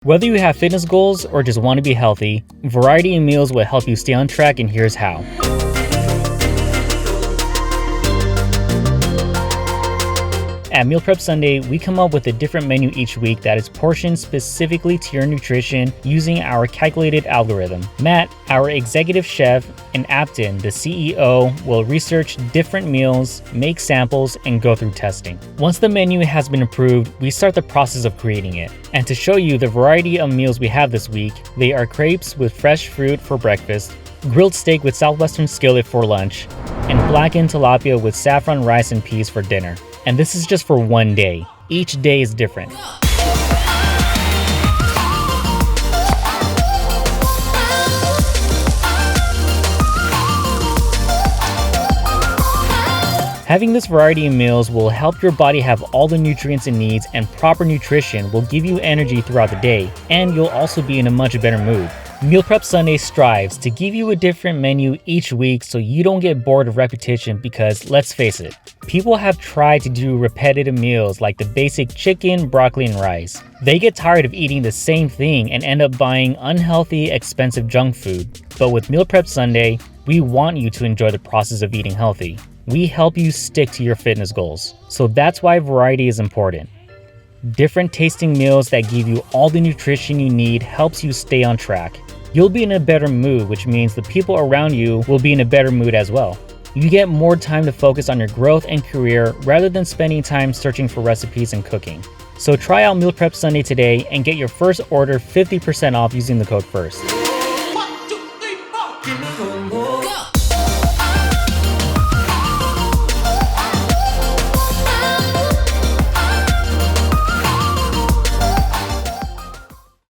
Whether you have fitness goals or just want to be healthy, variety in meals will help you stay on track, and here's how. At Meal Prep Sunday, we come up with a different menu each week that is portioned specifically to your nutrition using our calculated algorithm. Matt, our executive chef, and Apton, the CEO, will research different meals, make samples, and go through testing. Once the menu has been approved, we start the process of creating it. And to show you the variety of meals we have this week, they are crepes with fresh fruit for breakfast, grilled steak with southwestern skillet for lunch, and blackened tilapia with saffron rice and peas for dinner. And this is just for one day. Each day is different. Having this variety of meals will help your body have all the nutrients it needs, and proper nutrition will give you energy throughout the day, and you'll also be in a much better mood. Meal Prep Sunday strives to give you a different menu each week so you don't get bored of repetition, because let's face it, people have tried to do repetitive meals like the basic chicken, broccoli, and rice. They get tired of eating the same thing and end up buying unhealthy, expensive junk food. But with Meal Prep Sunday, we want you to enjoy the process of eating healthy. We help you stick to your fitness goals. So that's why variety is important. Different tasting meals that give you all the nutrition you need helps you stay on track. You'll be in a better mood, which means the people around you will be in a better mood as well. You get more time to focus on your growth and career rather than spending time searching for recipes and cooking. So try out Meal Prep Sunday today and get your first order 50% off using the code FIRST. 1, 2, 3, 4.